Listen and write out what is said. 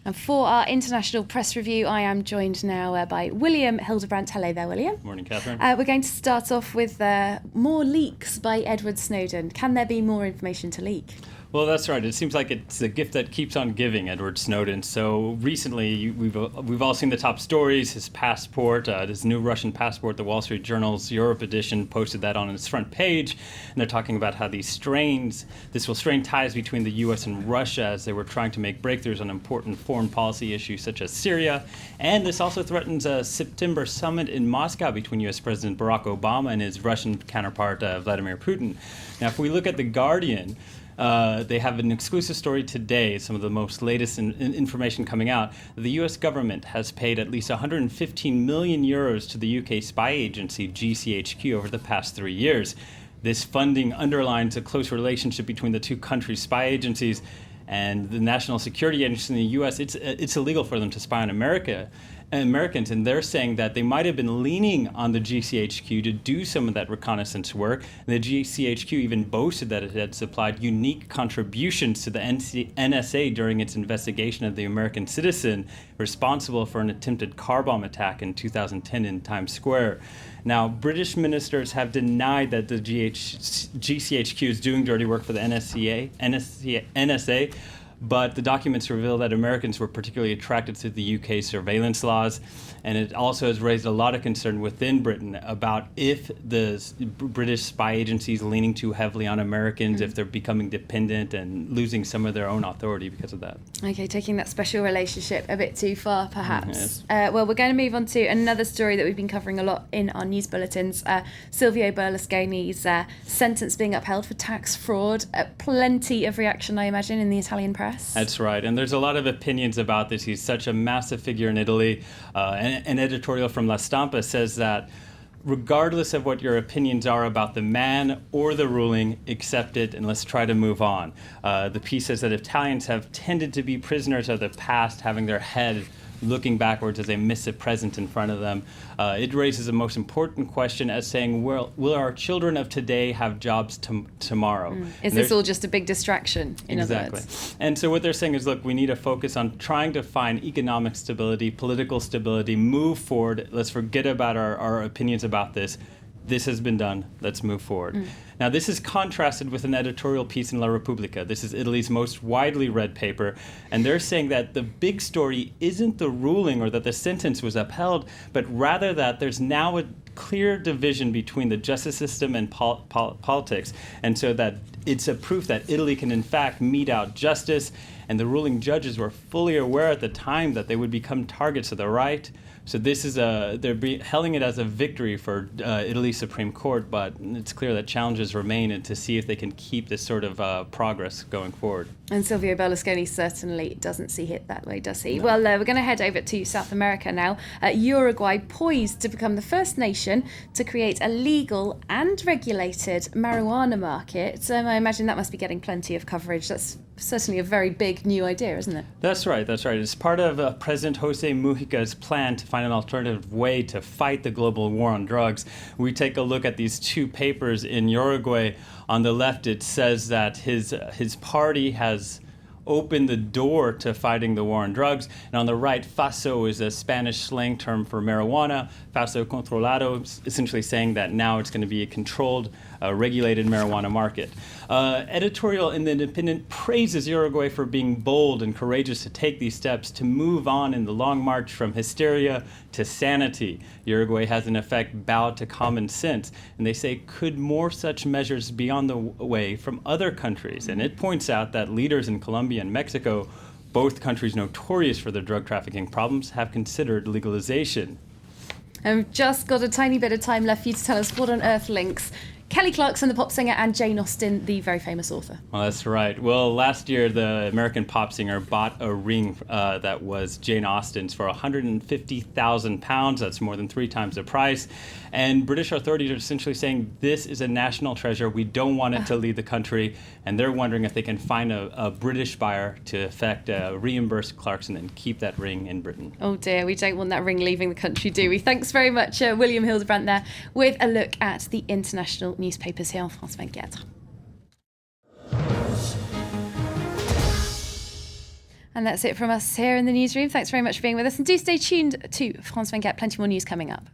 And for our international press review, I am joined now by William Hildebrandt. Hello there, William. Morning, Catherine. We're going to start off with more leaks by Edward Snowden. Can there be more information to leak? Well, that's right. It seems like it's a gift that keeps on giving, Edward Snowden. So recently, we've all seen the top stories. His passport, his new Russian passport. The Wall Street Journal's Europe edition posted that on its front page, and they're talking about how this will strain ties between the U.S. and Russia as they were trying to make breakthroughs on important foreign policy issues such as Syria. And this also threatens a September summit in Moscow between U.S. President Barack Obama and his Russian counterpart Vladimir Putin. Now, if we look at The Guardian, they have an exclusive story today, some of the most latest information coming out. The U.S. government has paid at least 115 million euros to the UK spy agency GCHQ over the past 3 years. This funding underlines a close relationship between the two countries' spy agencies and the National Security Agency in the U.S. It's illegal for them to spy on Americans, and they're saying that they might have been leaning on the GCHQ to do some of that reconnaissance work. And the GCHQ even boasted that it had supplied unique contributions to the NSA during its investigation of the American citizen responsible for an attempted car bomb attack in 2010 in Times Square. Now, British ministers have denied that the GCHQ is doing dirty work for the NSA, but the documents reveal that Americans were particularly attracted to the UK surveillance laws, and it also has raised a lot of concern within Britain about if the British spy agency is leaning too heavily on Americans, if they're becoming dependent and losing some of their own authority because of that. Okay, taking that special relationship a bit too far, perhaps. Yes. Well, we're going to move on to another story that we've been covering a lot in our news bulletins. Silvio Berlusconi's sentence being upheld for tax fraud. Plenty of reaction, I imagine, in the Italian press. That's right, and there's a lot of opinions about this. He's such a massive figure in Italy. An editorial from La Stampa says that regardless of what your opinions are about the man or the ruling, accept it and let's try to move on. The piece says that Italians have tended to be prisoners of the past, having their head looking backwards as they miss the present in front of them. It raises the most important question as saying, will our children of today have jobs tomorrow? Is this all just a big distraction, in other words? And so what they're saying is, look, we need to focus on trying to find economic stability, political stability, move forward. Let's forget about our opinions about this. This has been done. Let's move forward. Now, this is contrasted with an editorial piece in La Repubblica. This is Italy's most widely read paper, and they're saying that the big story isn't the ruling or that the sentence was upheld, but rather that there's now a clear division between the justice system and politics, and so that it's a proof that Italy can in fact mete out justice, and the ruling judges were fully aware at the time that they would become targets of the right. So this is they're hailing it as a victory for Italy's Supreme Court, but it's clear that challenges remain and to see if they can keep this sort of progress going forward. And Silvio Berlusconi certainly doesn't see it that way, does he? No. Well, we're going to head over to South America now. Uruguay poised to become the first nation to create a legal and regulated marijuana market. So I imagine that must be getting plenty of coverage. That's certainly a very big new idea, isn't it? That's right. It's part of President Jose Mujica's plan to find an alternative way to fight the global war on drugs. We take a look at these two papers in Uruguay. On the left, it says that his party has opened the door to fighting the war on drugs. And on the right, FASO is a Spanish slang term for marijuana. FASO controlado, essentially saying that now it's going to be a controlled, regulated marijuana market. Editorial in The Independent praises Uruguay for being bold and courageous to take these steps to move on in the long march from hysteria to sanity. Uruguay has in effect bowed to common sense, and they say, could more such measures be on the way from other countries? And it points out that leaders in Colombia and Mexico, both countries notorious for their drug trafficking problems, have considered legalization. I've just got a tiny bit of time left for you to tell us what on earth links Kelly Clarkson, the pop singer, and Jane Austen, the very famous author. Well, that's right. Well, last year, the American pop singer bought a ring that was Jane Austen's for £150,000. That's more than 3 times the price. And British authorities are essentially saying this is a national treasure. We don't want it to leave the country. And they're wondering if they can find a British buyer to reimburse Clarkson and keep that ring in Britain. Oh dear, we don't want that ring leaving the country, do we? Thanks very much, William Hildebrandt there, with a look at the international newspapers here on France 24. And that's it from us here in the newsroom. Thanks very much for being with us. And do stay tuned to France 24. Plenty more news coming up.